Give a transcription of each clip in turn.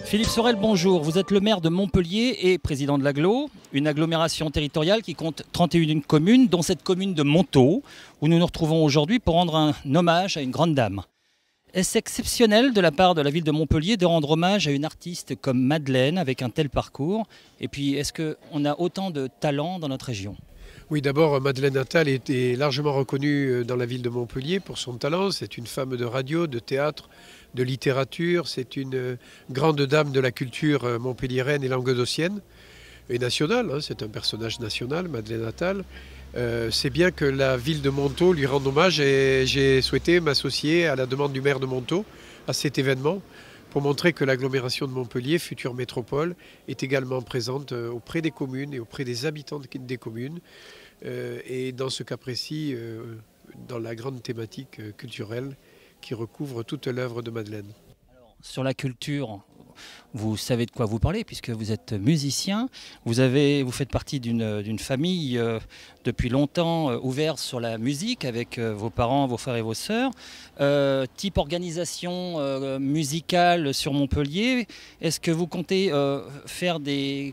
Philippe Sorel, bonjour. Vous êtes le maire de Montpellier et président de l'Agglo, une agglomération territoriale qui compte 31 communes, dont cette commune de Montaut, où nous nous retrouvons aujourd'hui pour rendre un hommage à une grande dame. Est-ce exceptionnel de la part de la ville de Montpellier de rendre hommage à une artiste comme Madeleine avec un tel parcours? Et puis, est-ce qu'on a autant de talent dans notre région? Oui, d'abord, Madeleine Attal est largement reconnue dans la ville de Montpellier pour son talent. C'est une femme de radio, de théâtre, de littérature. C'est une grande dame de la culture montpelliéraine et languedocienne et nationale. C'est un personnage national, Madeleine Attal. C'est bien que la ville de Montaut lui rende hommage et j'ai souhaité m'associer à la demande du maire de Montaut à cet événement pour montrer que l'agglomération de Montpellier, future métropole, est également présente auprès des communes et auprès des habitants des communes. Et dans ce cas précis, dans la grande thématique culturelle qui recouvre toute l'œuvre de Madeleine. Alors, sur la culture, vous savez de quoi vous parlez puisque vous êtes musicien. Vous faites partie d'une famille depuis longtemps ouverte sur la musique avec vos parents, vos frères et vos sœurs. Type organisation musicale sur Montpellier, est-ce que vous comptez faire des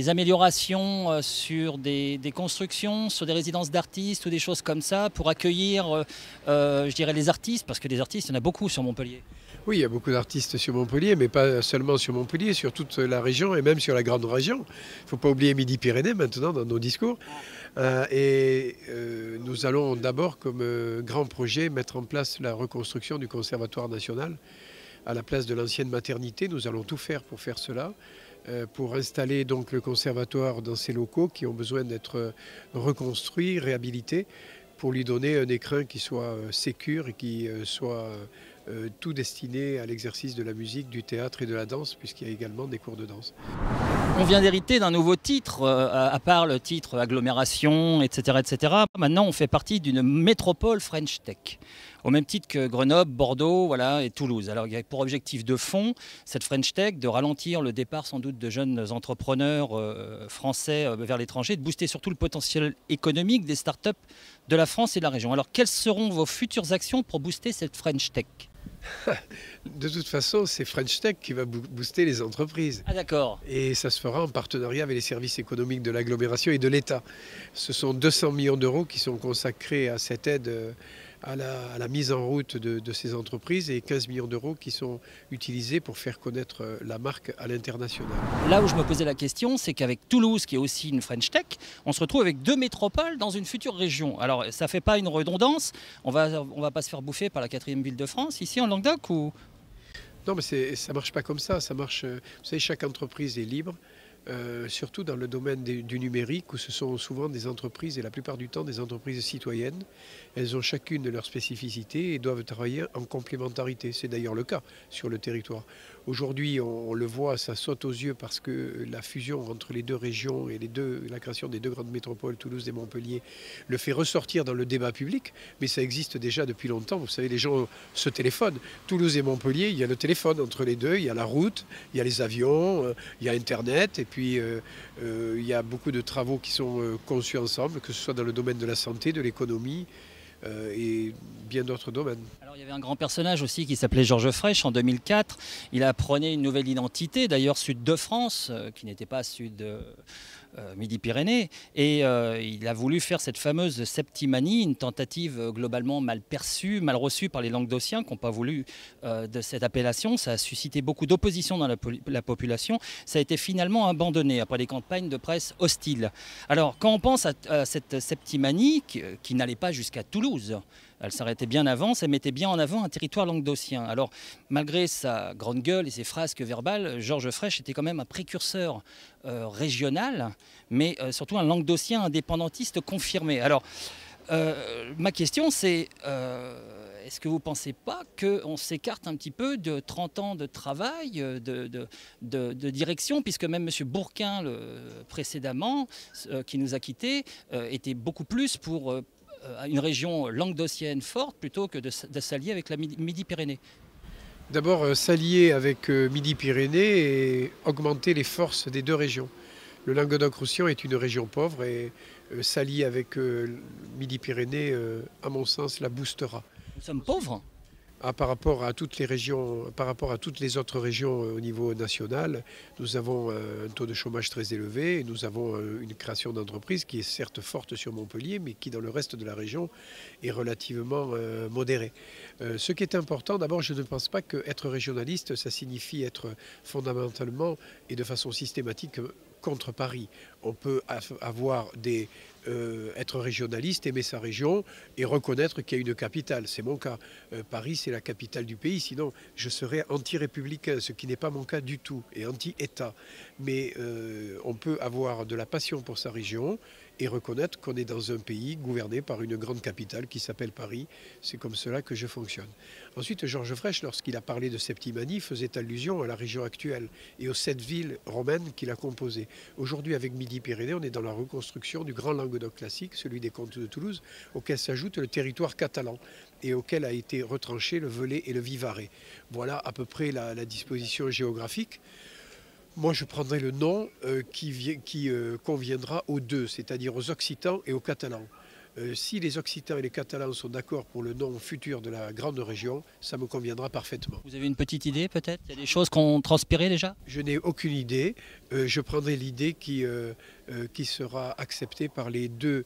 améliorations sur des constructions, sur des résidences d'artistes ou des choses comme ça pour accueillir les artistes, parce que des artistes, il y en a beaucoup sur Montpellier. Oui, il y a beaucoup d'artistes sur Montpellier, mais pas seulement sur Montpellier, sur toute la région et même sur la grande région. Il ne faut pas oublier Midi-Pyrénées maintenant dans nos discours. Nous allons d'abord, comme grand projet, mettre en place la reconstruction du Conservatoire national à la place de l'ancienne maternité. Nous allons tout faire pour faire cela. Pour installer donc le conservatoire dans ces locaux qui ont besoin d'être reconstruits, réhabilités, pour lui donner un écrin qui soit sécure et qui soit tout destiné à l'exercice de la musique, du théâtre et de la danse, puisqu'il y a également des cours de danse. On vient d'hériter d'un nouveau titre, à part le titre agglomération, etc., etc. Maintenant, on fait partie d'une métropole French Tech, au même titre que Grenoble, Bordeaux, voilà, et Toulouse. Alors, il y a pour objectif de fond, cette French Tech, de ralentir le départ sans doute de jeunes entrepreneurs français vers l'étranger, de booster surtout le potentiel économique des startups de la France et de la région. Alors, quelles seront vos futures actions pour booster cette French Tech ? De toute façon, c'est French Tech qui va booster les entreprises. Ah d'accord. Et ça se fera en partenariat avec les services économiques de l'agglomération et de l'État. Ce sont 200 millions d'euros qui sont consacrés à cette aide à la mise en route de ces entreprises et 15 millions d'euros qui sont utilisés pour faire connaître la marque à l'international. Là où je me posais la question, c'est qu'avec Toulouse, qui est aussi une French Tech, on se retrouve avec deux métropoles dans une future région. Alors ça ne fait pas une redondance, on va pas se faire bouffer par la 4e ville de France, ici en Languedoc ou... Non, mais ça ne marche pas comme ça. Ça marche, vous savez, chaque entreprise est libre. Surtout dans le domaine du numérique où ce sont souvent des entreprises et la plupart du temps des entreprises citoyennes. Elles ont chacune leur spécificité et doivent travailler en complémentarité. C'est d'ailleurs le cas sur le territoire. Aujourd'hui, on le voit, ça saute aux yeux parce que la fusion entre les deux régions et la création des deux grandes métropoles, Toulouse et Montpellier, le fait ressortir dans le débat public. Mais ça existe déjà depuis longtemps. Vous savez, les gens se téléphonent. Toulouse et Montpellier, il y a le téléphone entre les deux, il y a la route, il y a les avions, il y a Internet. Et puis, il y a beaucoup de travaux qui sont conçus ensemble, que ce soit dans le domaine de la santé, de l'économie et bien d'autres domaines. Alors, il y avait un grand personnage aussi qui s'appelait Georges Frêche en 2004. Il apprenait une nouvelle identité, d'ailleurs Sud de France, qui n'était pas Sud Midi-Pyrénées. Et il a voulu faire cette fameuse septimanie, une tentative globalement mal perçue, mal reçue par les Languedociens qui n'ont pas voulu de cette appellation. Ça a suscité beaucoup d'opposition dans la population. Ça a été finalement abandonné après des campagnes de presse hostiles. Alors, quand on pense à cette septimanie qui n'allait pas jusqu'à Toulouse, elle s'arrêtait bien avant, ça mettait bien en avant un territoire languedocien. Alors, malgré sa grande gueule et ses frasques verbales, Georges Frêche était quand même un précurseur régional, mais surtout un languedocien indépendantiste confirmé. Alors, ma question c'est, est-ce que vous ne pensez pas qu'on s'écarte un petit peu de 30 ans de travail, de direction, puisque même M. Bourquin, précédemment, qui nous a quittés, était beaucoup plus pour une région languedocienne forte plutôt que de s'allier avec la Midi-Pyrénées? D'abord, s'allier avec Midi-Pyrénées et augmenter les forces des deux régions. Le Languedoc-Roussillon est une région pauvre et s'allier avec Midi-Pyrénées, à mon sens, la boostera. Nous sommes pauvres? Par rapport à toutes les régions, par rapport à toutes les autres régions au niveau national, nous avons un taux de chômage très élevé et nous avons une création d'entreprises qui est certes forte sur Montpellier, mais qui dans le reste de la région est relativement modérée. Ce qui est important, d'abord, je ne pense pas qu'être régionaliste, ça signifie être fondamentalement et de façon systématique contre Paris. On peut être régionaliste, aimer sa région et reconnaître qu'il y a une capitale. C'est mon cas. Paris, c'est la capitale du pays. Sinon, je serais anti-républicain, ce qui n'est pas mon cas du tout, et anti-État. Mais on peut avoir de la passion pour sa région et reconnaître qu'on est dans un pays gouverné par une grande capitale qui s'appelle Paris. C'est comme cela que je fonctionne. Ensuite, Georges Frêche, lorsqu'il a parlé de Septimanie, faisait allusion à la région actuelle et aux 7 villes romaines qu'il a composées. Aujourd'hui, avec Midi-Pyrénées, on est dans la reconstruction du grand Languedoc classique, celui des comtes de Toulouse, auquel s'ajoute le territoire catalan et auquel a été retranché le Velay et le Vivarais. Voilà à peu près la disposition géographique. Moi, je prendrai le nom qui conviendra aux deux, c'est-à-dire aux Occitans et aux Catalans. Si les Occitans et les Catalans sont d'accord pour le nom futur de la grande région, ça me conviendra parfaitement. Vous avez une petite idée peut-être? Il y a des choses qui ont transpiré déjà? Je n'ai aucune idée. Je prendrai l'idée qui sera acceptée par les deux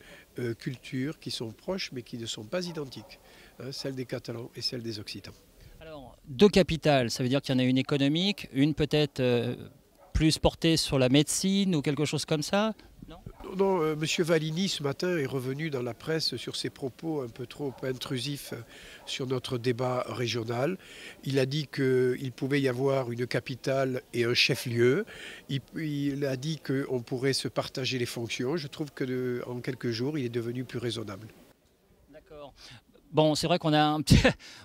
cultures qui sont proches mais qui ne sont pas identiques, hein, celle des Catalans et celle des Occitans. Alors, deux capitales, ça veut dire qu'il y en a une économique, une peut-être plus portée sur la médecine ou quelque chose comme ça? Non, M. Valigny, ce matin, est revenu dans la presse sur ses propos un peu trop intrusifs sur notre débat régional. Il a dit qu'il pouvait y avoir une capitale et un chef-lieu. Il a dit qu'on pourrait se partager les fonctions. Je trouve qu'en quelques jours, il est devenu plus raisonnable. D'accord. Bon, c'est vrai qu'on a un petit,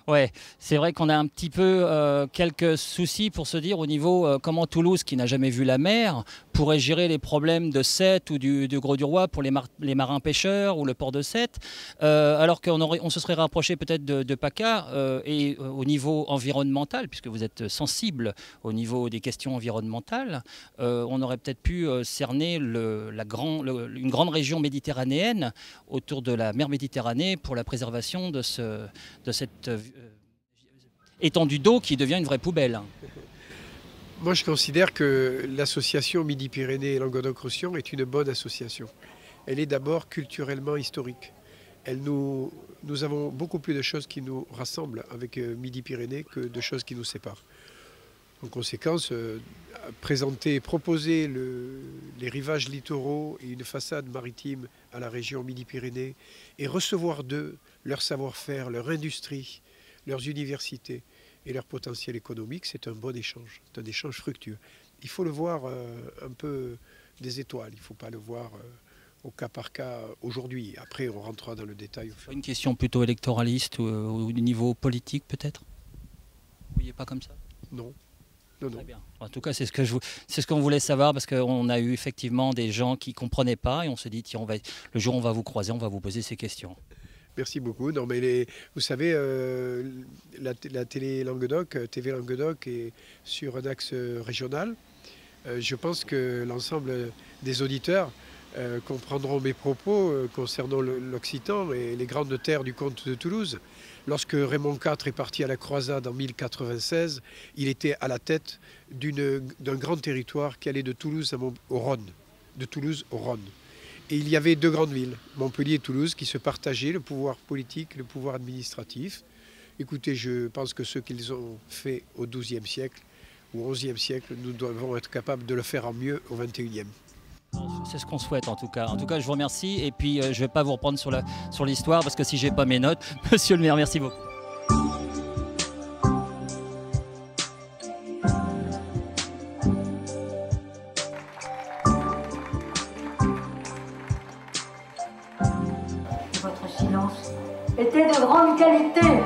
ouais, c'est vrai qu'on a un petit peu quelques soucis pour se dire au niveau comment Toulouse, qui n'a jamais vu la mer, pourrait gérer les problèmes de Sète ou du Grau-du-Roi pour les marins pêcheurs ou le port de Sète, alors qu'on se serait rapproché peut-être de PACA et au niveau environnemental, puisque vous êtes sensible au niveau des questions environnementales, on aurait peut-être pu cerner une grande région méditerranéenne autour de la mer Méditerranée pour la préservation de cette étendue d'eau qui devient une vraie poubelle. Moi, je considère que l'association Midi-Pyrénées et Languedoc-Roussillon est une bonne association. Elle est d'abord culturellement historique. Nous avons beaucoup plus de choses qui nous rassemblent avec Midi-Pyrénées que de choses qui nous séparent. En conséquence, proposer les rivages littoraux et une façade maritime à la région Midi-Pyrénées et recevoir d'eux leur savoir-faire, leur industrie, leurs universités et leur potentiel économique, c'est un bon échange, c'est un échange fructueux. Il faut le voir un peu des étoiles, il ne faut pas le voir au cas par cas aujourd'hui. Après, on rentrera dans le détail. Une question plutôt électoraliste ou au niveau politique peut-être? Vous ne voyez pas comme ça? Non. Non. Très bien. En tout cas, c'est ce qu'on voulait savoir parce qu'on a eu effectivement des gens qui ne comprenaient pas et on se dit, tiens, le jour où on va vous croiser, on va vous poser ces questions. Merci beaucoup. Non, mais vous savez, la télé Languedoc, TV Languedoc est sur un axe régional. Je pense que l'ensemble des auditeurs comprendront mes propos concernant l'Occitan et les grandes terres du comte de Toulouse. Lorsque Raymond IV est parti à la croisade en 1096, il était à la tête d'un grand territoire qui allait de Toulouse au Rhône. De Toulouse au Rhône. Et il y avait deux grandes villes, Montpellier et Toulouse, qui se partageaient le pouvoir politique, le pouvoir administratif. Écoutez, je pense que ce qu'ils ont fait au XIIe siècle ou au XIe siècle, nous devons être capables de le faire en mieux au XXIe. C'est ce qu'on souhaite en tout cas. En tout cas, je vous remercie et puis je ne vais pas vous reprendre sur l'histoire parce que si je n'ai pas mes notes, monsieur le maire, merci beaucoup. Votre silence était de grande qualité.